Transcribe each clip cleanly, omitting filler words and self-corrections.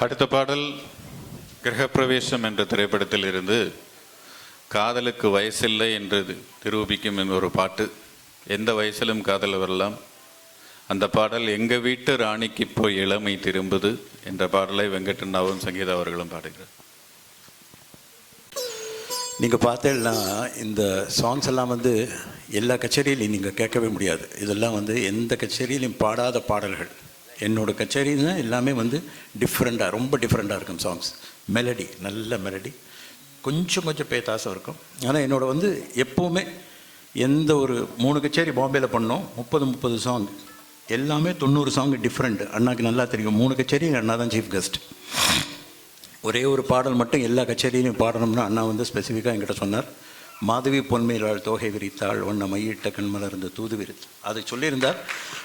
அடுத்த பாடல் கிரகப்பிரவேசம் என்ற திரைப்படத்தில் இருந்து காதலுக்கு வயசில்லை என்று நிரூபிக்கும் என்ற ஒரு பாட்டு. எந்த வயசிலும் காதல் வரலாம். அந்த பாடல் எங்கள் வீட்டு ராணிக்கு போய் இளமை திரும்புது என்ற பாடலை வெங்கடண்ணாவும் சங்கீதா அவர்களும் பாடுகிறார். நீங்கள் பார்த்தேன்னா இந்த சாங்ஸ் எல்லாம் எல்லா கச்சேரியிலையும் நீங்கள் கேட்கவே முடியாது. இதெல்லாம் எந்த கச்சேரியிலையும் பாடாத பாடல்கள். என்னோடய கச்சேரின்னா எல்லாமே டிஃப்ரெண்ட்டாக, ரொம்ப டிஃப்ரெண்ட்டாக இருக்கும் சாங்ஸ். மெலடி, நல்ல மெலடி, கொஞ்சம் பேத்தாசம் இருக்கும். ஆனால் என்னோட எப்போவுமே எந்த ஒரு 3 கச்சேரி பாம்பேயில் பண்ணோம், 30 சாங், எல்லாமே 90 சாங் டிஃப்ரெண்ட். அண்ணாக்கு நல்லா தெரியும். 3 கச்சேரி அண்ணா தான் சீஃப் கெஸ்ட். ஒரே ஒரு பாடல் மட்டும் எல்லா கச்சேரியிலையும் பாடணும்னா அண்ணா ஸ்பெசிஃபிக்காக என்கிட்ட சொன்னார். மாதவி பொன்மையிலாள் தோகை விரித்தாள் ஒன்றை மையிட்ட கண்மலர்ந்து தூது விரித்து அதை சொல்லியிருந்தார்.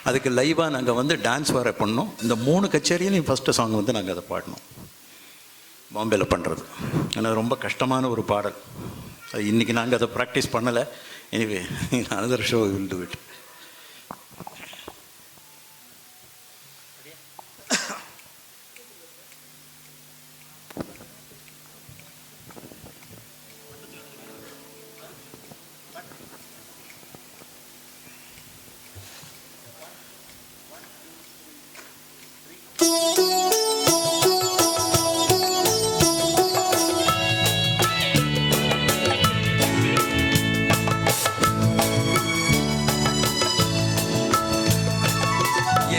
அதுக்கு லைவாக நாங்கள் டான்ஸ் வர பண்ணோம். இந்த 3 கச்சேரியிலையும் ஃபஸ்ட்டு சாங் நாங்கள் அதை பாடினோம் பாம்பேயில் பண்ணுறது. ஆனால் ரொம்ப கஷ்டமான ஒரு பாடல். இன்றைக்கி நாங்கள் அதை ப்ராக்டிஸ் பண்ணலை. Anyway another show we will do it.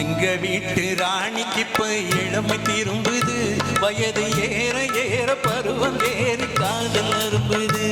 எங்க வீட்டு ராணிக்கு போய் இளமை திரும்புது, வயது ஏற ஏற பருவம் ஏறி காதல் அரும்புது.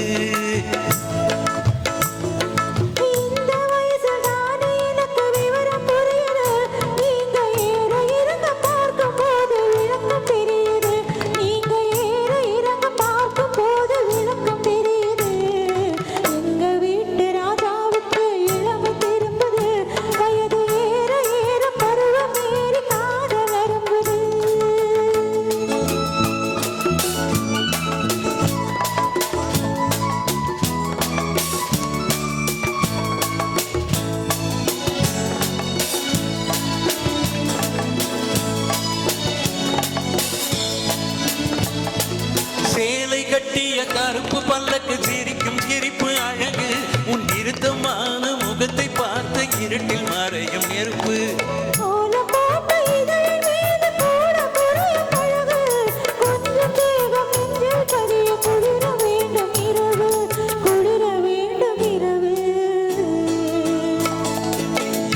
சேலை கட்டிய கருப்பு பல்லக்கு சிரிக்கும் சிரிப்பு அழகு, உன் இருத்தமான முகத்தை பார்த்த இருட்டில் மறையும் நெருப்பு.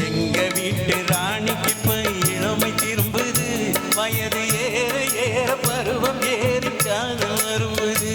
எங்க வீட்டு ராணிக்கு போய் இளமை திரும்புது, வயது ஏற ஏற பருவம் ஏறி காதல் அரும்புது.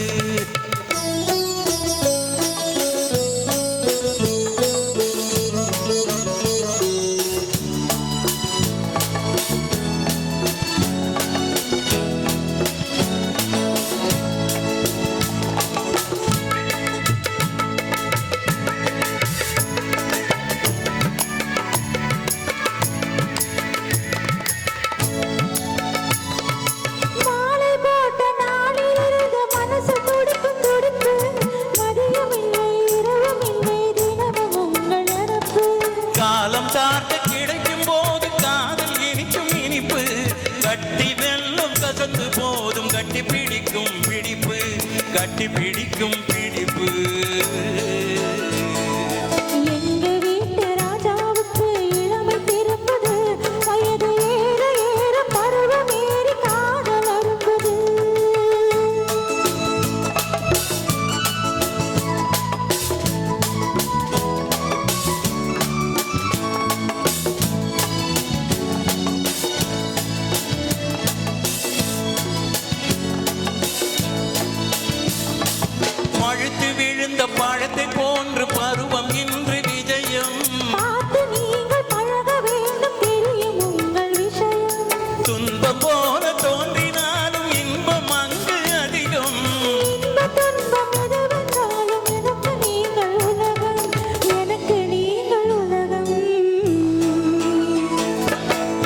காலம் தாண்ட கிடைக்கும் போது காதல் இனிக்கும் இனிப்பு, கட்டி வெல்லும் கசந்து போதும் கட்டி பிடிக்கும் பிடிப்பு, கட்டி பிடிக்கும் பிடிப்பு. பழுத்து விழுந்த பழத்தை போன்று பருவம் இன்று விஜயம். துன்பம் போல தோன்றினாலும் இன்பம் அங்கு அதிகம்.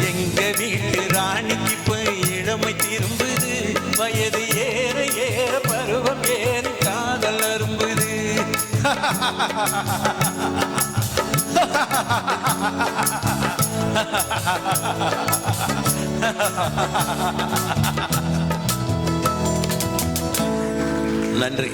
எங்க வீட்டு ராணிக்கு போய் இளமை திரும்புது, வயது ஏற ஏற பருவம் ஏறி காதல் அரும்புது. நன்றி.